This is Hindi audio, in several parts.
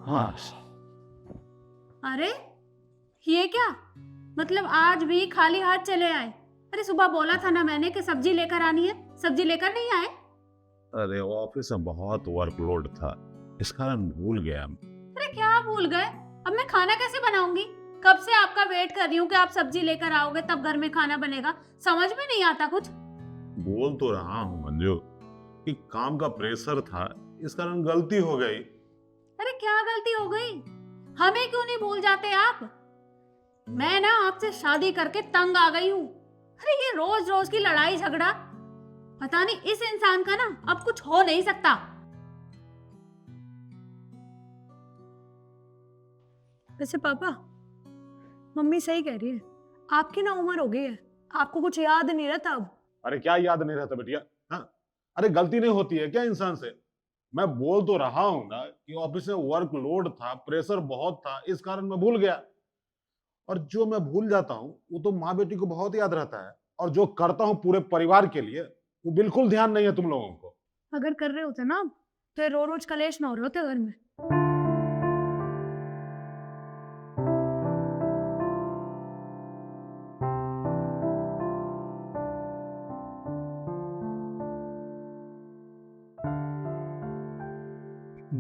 हाँ। अरे ये क्या, मतलब आज भी खाली हाथ चले आए? अरे सुबह बोला था ना मैंने कि सब्जी लेकर आनी है, सब्जी लेकर नहीं आए? अरे ऑफिस में बहुत वर्कलोड था, इस कारण भूल गया। अरे क्या भूल गए? अब मैं खाना कैसे बनाऊंगी? कब से आपका वेट कर रही हूँ कि आप सब्जी लेकर आओगे तब घर में खाना बनेगा। समझ में नहीं आता कुछ। बोल तो रहा हूँ मंजू कि काम का प्रेशर था, इस कारण गलती हो गई। अरे क्या गलती हो गई? हमें क्यों नहीं भूल जाते आप? मैं ना आपसे शादी करके तंग आ गई हूँ। अरे ये रोज रोज की लड़ाई झगड़ा, पता नहीं इस इंसान का ना अब कुछ हो नहीं सकता। वैसे पापा, मम्मी सही कह रही है, आपकी ना उम्र हो गई है, आपको कुछ याद नहीं रहता अब। अरे क्या याद नहीं रहता बेटिया? हाँ, अरे गलती नहीं होती है क्या इंसान से? मैं बोल तो रहा हूँ ना कि ऑफिस में वर्कलोड था, प्रेशर बहुत था, इस कारण मैं भूल गया। और जो मैं भूल जाता हूँ वो तो माँ बेटी को बहुत याद रहता है, और जो करता हूँ पूरे परिवार के लिए वो बिल्कुल ध्यान नहीं है तुम लोगों को। अगर कर रहे होते ना तो ये रो रोज कलेश ना हो रहे होते घर में।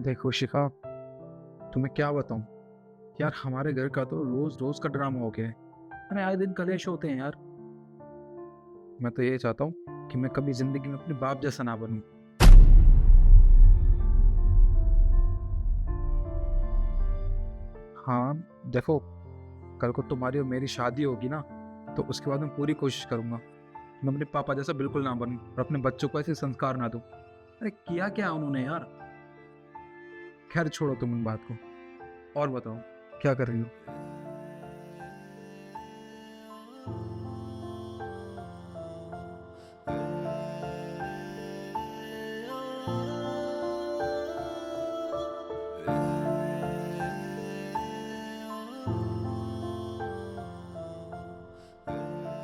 देखो शिखा, तुम्हें क्या बताऊं यार, हमारे घर का तो रोज रोज का ड्रामा हो गया है। अरे आए दिन कलेश होते हैं यार। मैं तो ये चाहता हूँ कि मैं कभी जिंदगी में अपने बाप जैसा ना बनूं। हाँ देखो, कल को तुम्हारी और मेरी शादी होगी ना, तो उसके बाद मैं पूरी कोशिश करूंगा मैं अपने पापा जैसा बिल्कुल ना बनूं और अपने बच्चों को ऐसे संस्कार ना दूं। अरे किया क्या उन्होंने यार। खैर छोड़ो तुम इन बात को, और बताओ क्या कर रही हो?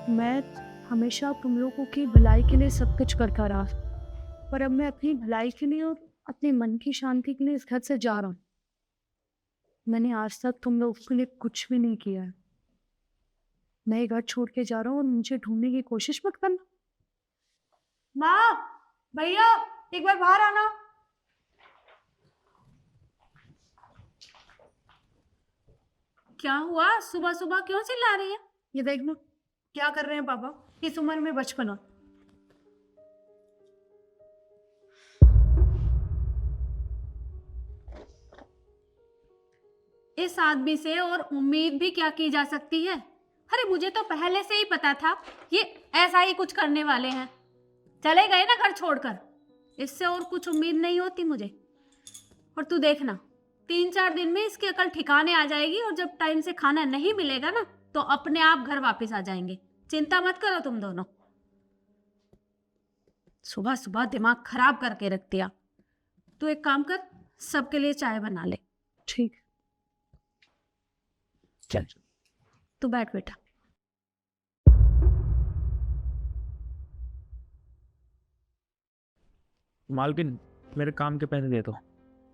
मैं हमेशा तुम लोगों की भलाई के लिए सब कुछ करता रहा, पर अब मैं अपनी भलाई के लिए और अपने मन की शांति के लिए इस घर से जा रहा हूँ। मैंने आज तक तुम लोगों के लिए कुछ भी नहीं किया है। मैं ये घर छोड़ के जा रहा हूँ और मुझे ढूंढने की कोशिश मत करना। माँ, भैया, एक बार बाहर आना। क्या हुआ, सुबह सुबह क्यों चिल्ला रही है? ये देख लो क्या कर रहे हैं पापा, इस उम्र में बचपना। इस आदमी से और उम्मीद भी क्या की जा सकती है? अरे मुझे तो पहले से ही पता था ये ऐसा ही कुछ करने वाले हैं। चले गए ना घर छोड़कर, इससे और कुछ उम्मीद नहीं होती मुझे। और तू देखना, 3-4 दिन में इसकी अकल ठिकाने आ जाएगी और जब टाइम से खाना नहीं मिलेगा ना तो अपने आप घर वापस आ जाएंगे। चिंता मत करो तुम दोनों। सुबह सुबह दिमाग खराब करके रख दिया। तू एक काम कर, सबके लिए चाय बना ले। ठीक, चल तू बैठ बेटा। मालकिन, मेरे काम के पैसे दे दो।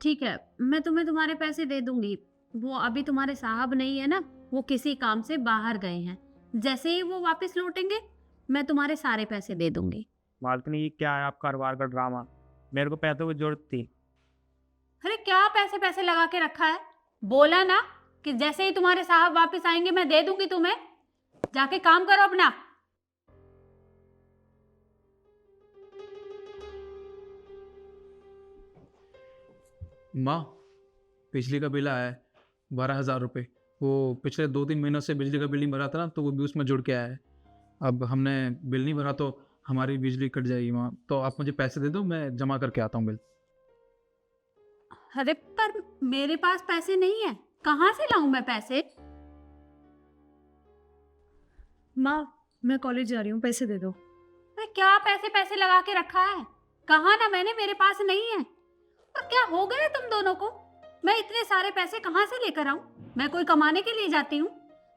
ठीक है, मैं तुम्हें तुम्हारे पैसे दे दूंगी। वो अभी तुम्हारे साहब नहीं है ना, वो किसी काम से बाहर गए हैं। जैसे ही वो वापस लौटेंगे मैं तुम्हारे सारे पैसे दे दूंगी। मालकिन, ये क्या है आप कारोबार का ड्रामा? मेरे को पैसों की जरूरत थी। अरे क्या पैसे पैसे लगा के रखा है? बोला ना कि जैसे ही तुम्हारे साहब वापस आएंगे मैं दे दूंगी तुम्हें। जाके काम करो अपना। माँ, बिजली का बिल आया है 12,000 रुपये। वो पिछले 2-3 महीनों से बिजली का बिल नहीं भरा था ना, तो वो भी उसमें जुड़ के आया है। अब हमने बिल नहीं भरा तो हमारी बिजली कट जाएगी माँ, तो आप मुझे पैसे दे दो, मैं जमा करके आता हूँ बिल। अरे पर मेरे पास पैसे नहीं है, कहाँ से लाऊं मैं पैसे? माँ मैं कॉलेज जा रही हूँ, पैसे दे दो। अरे क्या पैसे पैसे लगा के रखा है? कहा ना मैंने, मेरे पास नहीं है। और क्या हो गया तुम दोनों को? मैं इतने सारे पैसे कहाँ से लेकर आऊं? मैं कोई कमाने के लिए जाती हूँ?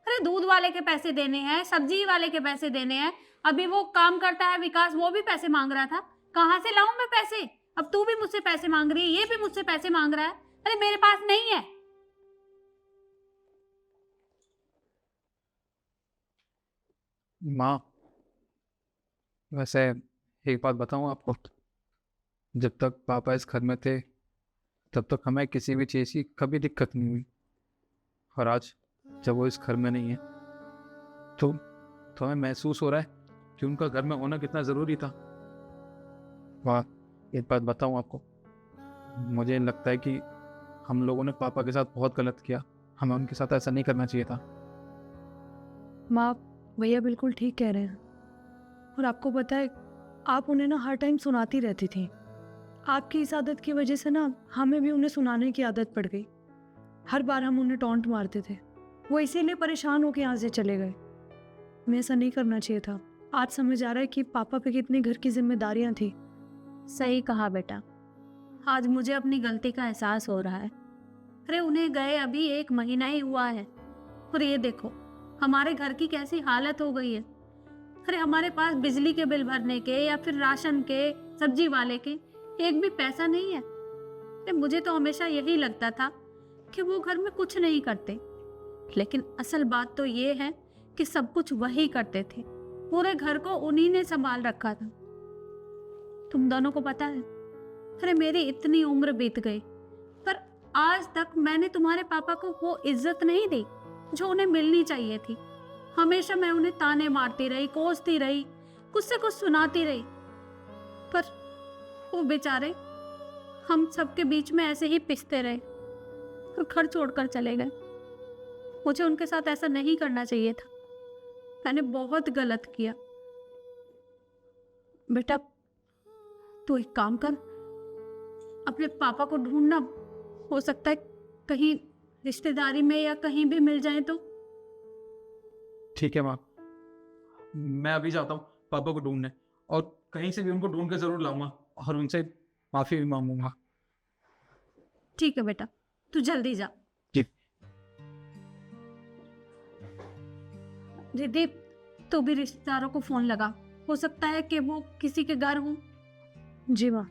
अरे दूध वाले के पैसे देने हैं, सब्जी वाले के पैसे देने हैं। अभी वो काम करता है विकास, वो भी पैसे मांग रहा था। कहाँ से लाऊं मैं पैसे? अब तू भी मुझसे पैसे मांग रही है, ये भी मुझसे पैसे मांग रहा है। अरे मेरे पास नहीं है। माँ, वैसे एक बात बताऊँ आपको, जब तक पापा इस घर में थे तब तक हमें किसी भी चीज़ की कभी दिक्कत नहीं हुई, और आज जब वो इस घर में नहीं है तो हमें महसूस हो रहा है कि उनका घर में होना कितना ज़रूरी था। वाह, एक बात बताऊँ आपको, मुझे लगता है कि हम लोगों ने पापा के साथ बहुत गलत किया, हमें उनके साथ ऐसा नहीं करना चाहिए था। माँ, भैया बिल्कुल ठीक कह रहे हैं। और आपको पता है, आप उन्हें ना हर टाइम सुनाती रहती थी। आपकी इस आदत की वजह से ना हमें भी उन्हें सुनाने की आदत पड़ गई। हर बार हम उन्हें टॉन्ट मारते थे, वो इसीलिए परेशान होकर यहाँ से चले गए। हमें ऐसा नहीं करना चाहिए था। आज समझ आ रहा है कि पापा पे कितनी घर की जिम्मेदारियाँ थी। सही कहा बेटा, आज मुझे अपनी गलती का एहसास हो रहा है। अरे उन्हें गए अभी 1 महीना ही हुआ है और ये देखो हमारे घर की कैसी हालत हो गई है। अरे हमारे पास बिजली के बिल भरने के या फिर राशन के, सब्जी वाले के एक भी पैसा नहीं है। अरे मुझे तो हमेशा यही लगता था कि वो घर में कुछ नहीं करते, लेकिन असल बात तो ये है कि सब कुछ वही करते थे। पूरे घर को उन्हीं ने संभाल रखा था। तुम दोनों को पता है, अरे मेरी इतनी उम्र बीत गई पर आज तक मैंने तुम्हारे पापा को वो इज्जत नहीं दी जो उन्हें मिलनी चाहिए थी। हमेशा मैं उन्हें ताने मारती रही, कोसती रही, कुछ से कुछ सुनाती रही, पर वो बेचारे हम सबके बीच में ऐसे ही पिसते रहे और घर छोड़कर चले गए। मुझे उनके साथ ऐसा नहीं करना चाहिए था। मैंने बहुत गलत किया। बेटा तू एक काम कर, अपने पापा को ढूंढना, हो सकता है कहीं रिश्तेदारी में या कहीं भी मिल जाए तो। ठीक है माँ, मैं अभी जाता हूँ पापा को ढूंढने, और कहीं से भी उनको ढूंढ के ज़रूर लाऊंगा और उनसे माफ़ी भी मांगूंगा। ठीक है बेटा, तू जल्दी जा। जी। रिद्धि, तू भी रिश्तेदारों को फोन लगा, हो सकता है कि वो किसी के घर हों। जी माँ।